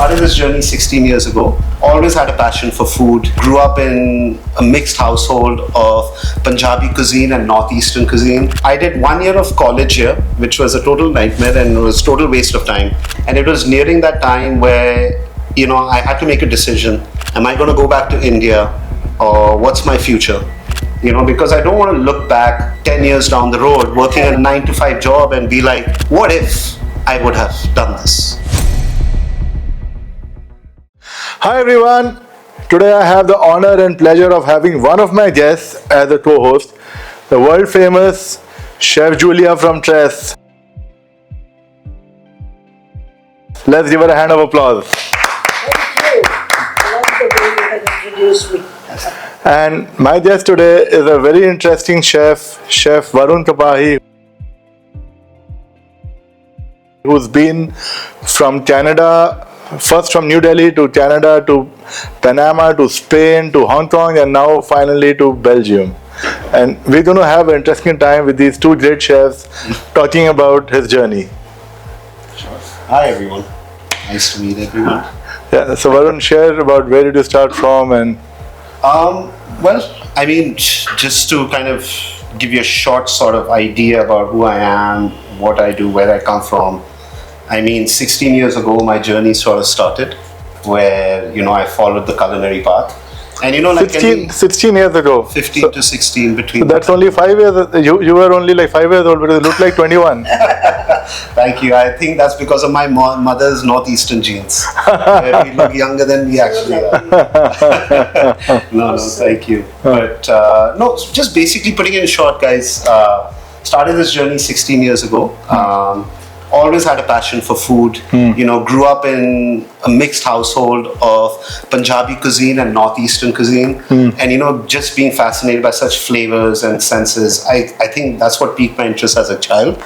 started this journey 16 years ago. Always had a passion for food. Grew up in a mixed household of Punjabi cuisine and North-Eastern cuisine. I did 1 year of college here, which was a total nightmare and it was total waste of time. And it was nearing that time where, I had to make a decision. Am I going to go back to India or what's my future? Because I don't want to look back 10 years down the road working a 9-to-5 job and be like, what if I would have done this? Hi everyone, today I have the honor and pleasure of having one of my guests as a co-host, the world famous Chef Julia from Tres. Let's give her a hand of applause. Thank you. I love the way you have introduced me. And my guest today is a very interesting chef, Chef Varun Kapahi, who's been from Canada, first from New Delhi to Canada to Panama to Spain to Hong Kong and now finally to Belgium. And we're going to have an interesting time with these two great chefs talking about his journey. Sure. Hi everyone. Nice to meet everyone. Yeah, so Varun, share about where did you start from and... Just to kind of give you a short sort of idea about who I am, what I do, where I come from. 16 years ago, my journey sort of started where, I followed the culinary path. And 16 years ago. 15 to 16 between. So that's only 5 years. You were only like 5 years old, but you look like 21. Thank you. I think that's because of my mother's North-Eastern genes. Where we look younger than we actually are. No, thank you. But just basically putting it in short, guys. Started this journey 16 years ago. Always had a passion for food. Grew up in a mixed household of Punjabi cuisine and North-Eastern cuisine. And, just being fascinated by such flavors and senses. I think that's what piqued my interest as a child.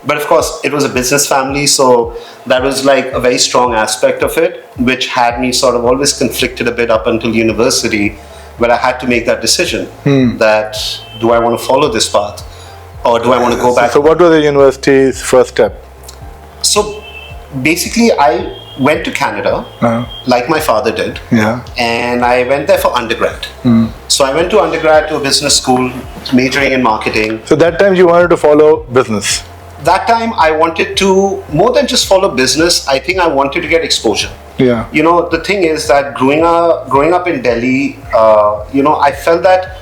But of course, it was a business family. So that was like a very strong aspect of it, which had me sort of always conflicted a bit up until university, where I had to make that decision that do I want to follow this path or do I want to go back? So what was the university's first step? So basically, I went to Canada, like my father did, and I went there for undergrad. So I went to undergrad to a business school, majoring in marketing. So that time you wanted to follow business? That time I wanted to, more than just follow business, I think I wanted to get exposure. Yeah. The thing is that growing up in Delhi, I felt that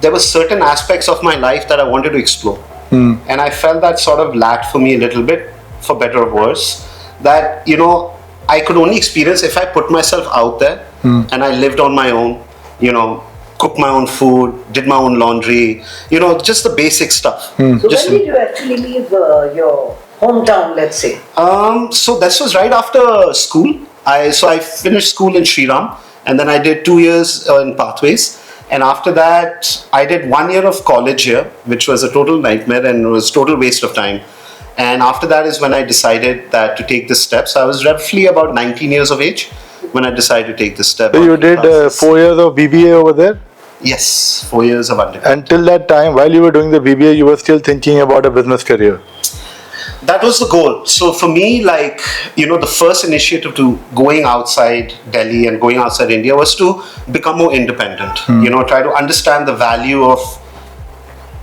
there were certain aspects of my life that I wanted to explore. And I felt that sort of lacked for me a little bit, for better or worse, that I could only experience if I put myself out there and I lived on my own, cooked my own food, did my own laundry, just the basic stuff. So when did you actually leave your hometown, let's say? So this was right after school. I finished school in Shriram and then I did 2 years in Pathways. And after that, I did 1 year of college here, which was a total nightmare and it was total waste of time. And after that is when I decided that to take this step. So I was roughly about 19 years of age when I decided to take this step. So you did 4 years of BBA over there? Yes, 4 years of undergrad. Until that time, while you were doing the BBA, you were still thinking about a business career? That was the goal. So for me, the first initiative to going outside Delhi and going outside India was to become more independent. Try to understand the value of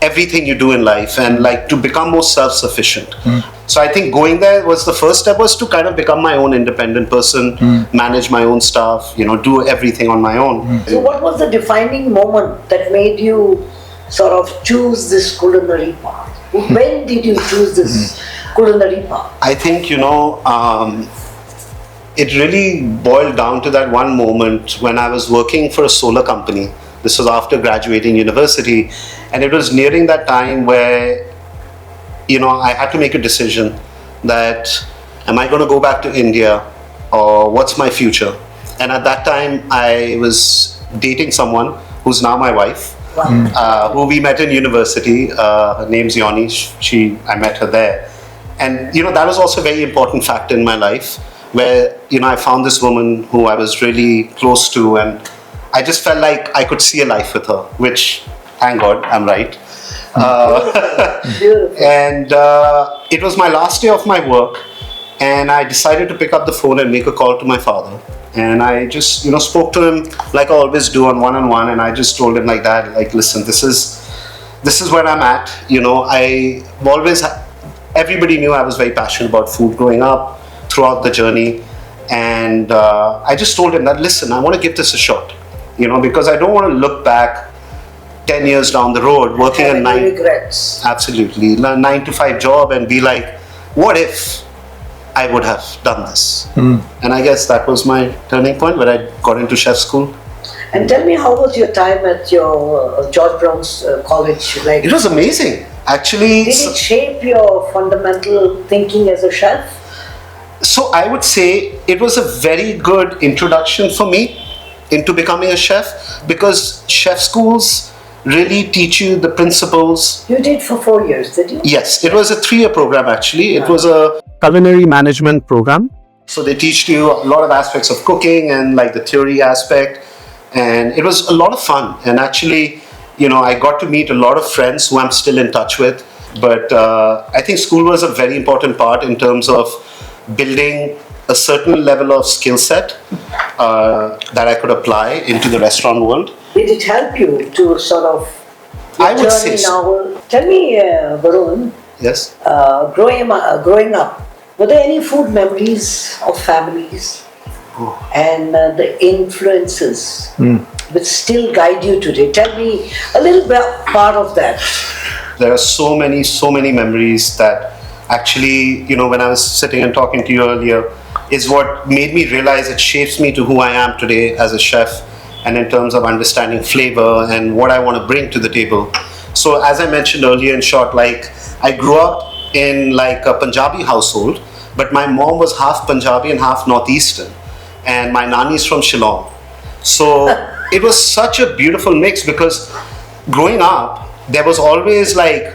everything you do in life and to become more self-sufficient. So I think going there was the first step, was to kind of become my own independent person, manage my own stuff, do everything on my own. So what was the defining moment that made you sort of choose this culinary path? When did you choose this culinary path? I think, it really boiled down to that one moment when I was working for a solar company. This was after graduating university, and it was nearing that time where, I had to make a decision that am I going to go back to India or what's my future? And at that time, I was dating someone who's now my wife, who we met in university. Her name's Yoni. I met her there. And, that was also a very important factor in my life where, I found this woman who I was really close to, and I just felt like I could see a life with her, which, thank God, I'm right. Beautiful. And it was my last day of my work, and I decided to pick up the phone and make a call to my father. And I just, spoke to him like I always do on one-on-one, and I just told him like that, like, listen, this is where I'm at. Everybody knew I was very passionate about food growing up, throughout the journey. And I just told him that, listen, I want to give this a shot, because I don't want to look back 10 years down the road working a regrets. Absolutely, 9-to-5 job and be like, what if I would have done this? And I guess that was my turning point when I got into chef school. And tell me, how was your time at your George Brown's college? Like, it was amazing, actually. Did it shape your fundamental thinking as a chef? So I would say it was a very good introduction for me into becoming a chef, because chef schools really teach you the principles. You did for 4 years, did you? Yes, it was a 3-year program actually. Yeah. It was a culinary management program. So they teach you a lot of aspects of cooking and like the theory aspect, and it was a lot of fun. And actually, I got to meet a lot of friends who I'm still in touch with. But I think school was a very important part in terms of building a certain level of skill set that I could apply into the restaurant world. Did it help you to sort of I would say so. now? Tell me, Varun, Yes. growing up, were there any food memories of families and the influences which still guide you today? Tell me a little bit part of that. There are so many memories that actually, when I was sitting and talking to you earlier, is what made me realize it shapes me to who I am today as a chef, and in terms of understanding flavor and what I want to bring to the table. So as I mentioned earlier, in short, like, I grew up in like a Punjabi household, but my mom was half Punjabi and half North-Eastern, and my nani is from Shillong. So it was such a beautiful mix, because growing up, there was always like,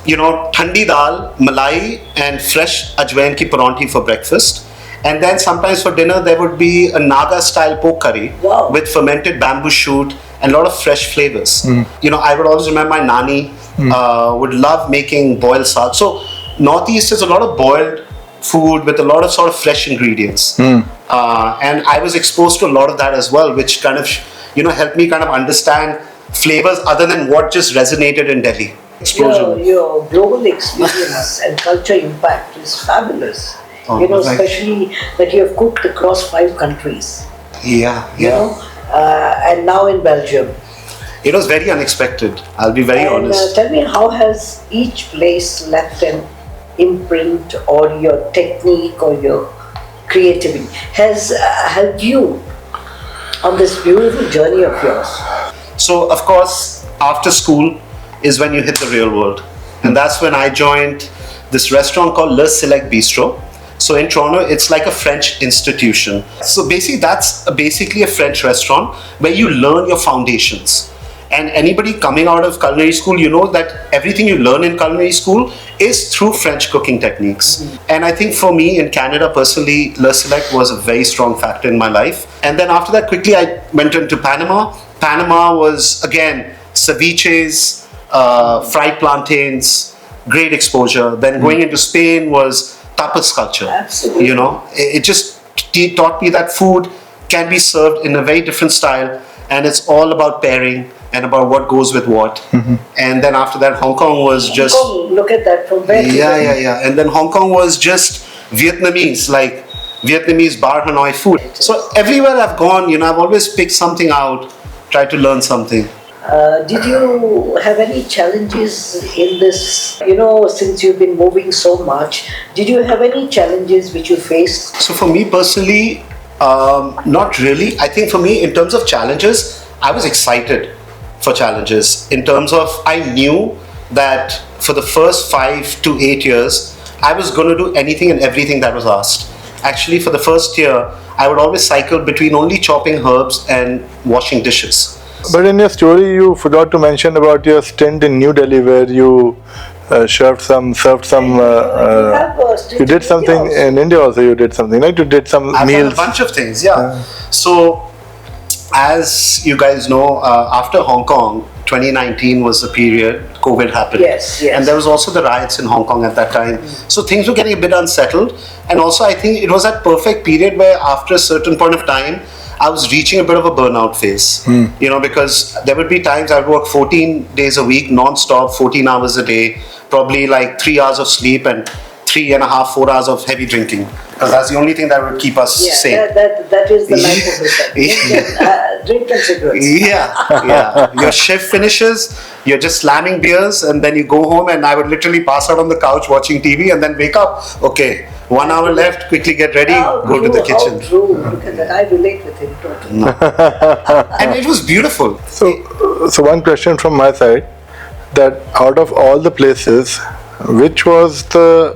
thandi dal, malai, and fresh ajwain ki paranthi for breakfast. And then sometimes for dinner, there would be a Naga-style pork curry with fermented bamboo shoot and a lot of fresh flavors. I would always remember my nani would love making boiled saag. So Northeast is a lot of boiled food with a lot of sort of fresh ingredients. And I was exposed to a lot of that as well, which kind of, helped me kind of understand flavors other than what just resonated in Delhi. Explosion. Your global experience and culture impact is fabulous. Especially that you have cooked across 5 countries. Yeah. And now in Belgium. It was very unexpected, I'll be very honest. Tell me, how has each place left an imprint, or your technique or your creativity has helped you on this beautiful journey of yours? So, of course, after school is when you hit the real world. And that's when I joined this restaurant called Le Select Bistro. So in Toronto, it's like a French institution. So basically, that's basically a French restaurant where you learn your foundations. And anybody coming out of culinary school, that everything you learn in culinary school is through French cooking techniques. And I think for me in Canada personally, Le Select was a very strong factor in my life. And then after that, quickly I went into Panama. Panama was, again, ceviches, fried plantains, great exposure. Then going into Spain was tapas culture. Absolutely. It just taught me that food can be served in a very different style, and it's all about pairing and about what goes with what. And then after that, Hong Kong was just... Look at that from where to where. Yeah. And then Hong Kong was just Vietnamese, like Vietnamese bar Hanoi food. So everywhere I've gone, I've always picked something out, tried to learn something. Did you have any challenges in this, since you've been moving so much, did you have any challenges which you faced? So for me personally, not really. I think for me, in terms of challenges, I was excited for challenges. In terms of, I knew that for the first 5 to 8 years, I was going to do anything and everything that was asked. Actually, for the first year, I would always cycle between only chopping herbs and washing dishes. But in your story, you forgot to mention about your stint in New Delhi, where you served some. You did something in India also. You did something, right? You did some I've meals. done a bunch of things, yeah. So as you guys know, after Hong Kong, 2019 was the period COVID happened. Yes, yes. And there was also the riots in Hong Kong at that time. So things were getting a bit unsettled. And also I think it was that perfect period where after a certain point of time, I was reaching a bit of a burnout phase. You know, because there would be times I would work 14 days a week, non-stop, 14 hours a day, probably like 3 hours of sleep and 3.5, 4 hours of heavy drinking. Because that's the only thing that would keep us sane. That is the life of the chef. Drink and cigarettes. Yeah. Your shift finishes, you're just slamming beers, and then you go home, and I would literally pass out on the couch watching TV and then wake up. Okay, 1 hour left, quickly get ready, go to the kitchen. How true, because I relate with him totally. And it was beautiful. So one question from my side, that out of all the places, which was the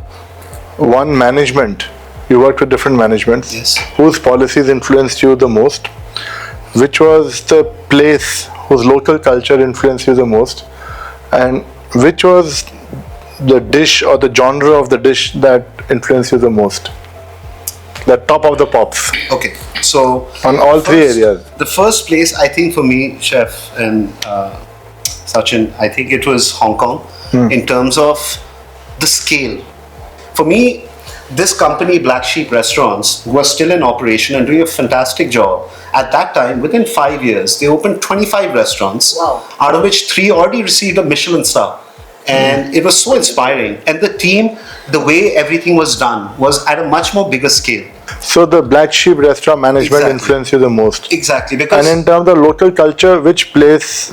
one management, you worked with different managements, Yes. whose policies influenced you the most? Which was the place whose local culture influenced you the most? And which was the dish or the genre of the dish that influenced you the most? The top of the pops Okay, so on all three areas. The first place, I think for me, Chef and Sachin, I think it was Hong Kong in terms of the scale. For me, this company, Black Sheep Restaurants, was still in operation and doing a fantastic job. At that time, within 5 years, they opened 25 restaurants, Wow. out of which 3 already received a Michelin star. And it was so inspiring. And the team, the way everything was done, was at a much more bigger scale. So the Black Sheep restaurant management Exactly. influenced you the most. Exactly, because And in terms of local culture, which place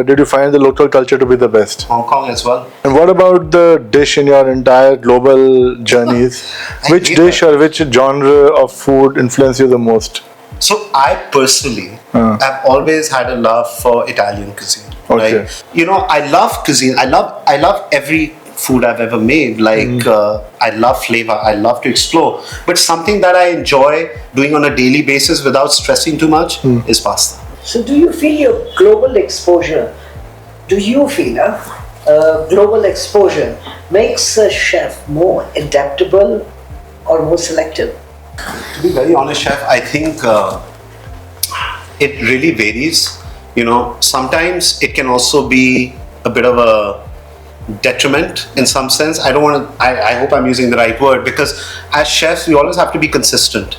did you find the local culture to be the best? Hong Kong as well. And what about the dish in your entire global journeys? I Which hate dish that. or which genre of food influenced you the most? So I personally have always had a love for Italian cuisine. Okay. Right? You know, I love cuisine. I love every food I've ever made. Like I love flavor. I love to explore. But something that I enjoy doing on a daily basis without stressing too much is pasta. So do you feel your global exposure, global exposure makes a chef more adaptable or more selective? To be very honest, Chef, I think it really varies. You know, sometimes it can also be a bit of a detriment in some sense. I don't want to, I hope I'm using the right word, because as chefs, we always have to be consistent.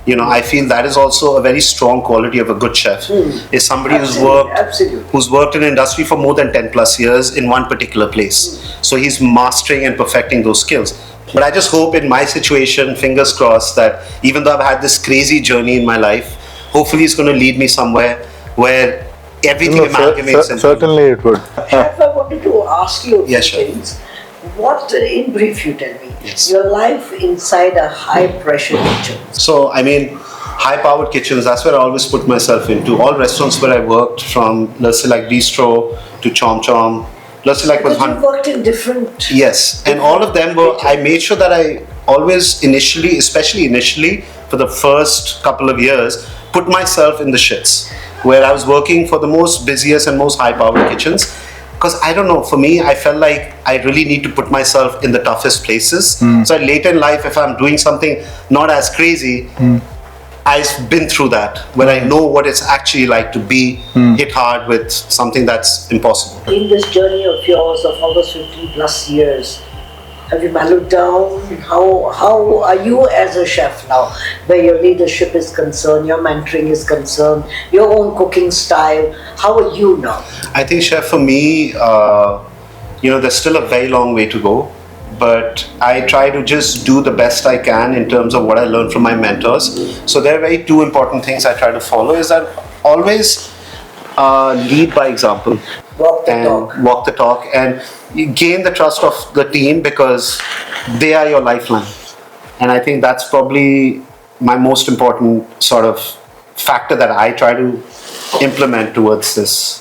You know, I feel that is also a very strong quality of a good chef. Is somebody Absolutely. who's worked in industry for more than 10 plus years in one particular place. So he's mastering and perfecting those skills. But I just hope in my situation, fingers crossed, that even though I've had this crazy journey in my life, hopefully it's going to lead me somewhere where everything amalgamates. Certainly it would. Chef, I wanted to ask you a few Yes, Chef. things. What, in brief, you tell me, Yes. your life inside a high-pressure kitchen. So, I mean, high-powered kitchens, that's where I always put myself into. All restaurants where I worked, from let's say like Bistro to Chom Chom, let's say like was But you worked in different... Yes, and all of them were, I made sure that I always initially, especially initially, for the first couple of years, put myself in the shits, where I was working for the most busiest and most high-powered kitchens. Because I don't know, for me, I felt like I really need to put myself in the toughest places. So later in life, if I'm doing something not as crazy, I've been through that, where I know what it's actually like to be hit hard with something that's impossible. In this journey of yours of almost 15 plus years, have you mellowed down? How are you as a chef now, where your leadership is concerned, your mentoring is concerned, your own cooking style? How are you now? I think, Chef, for me, you know, there's still a very long way to go. But I try to just do the best I can in terms of what I learned from my mentors. So there are very two important things I try to follow, is that always lead by example. Walk the talk. Walk the talk, and you gain the trust of the team, because they are your lifeline. And I think that's probably my most important sort of factor that I try to implement towards this.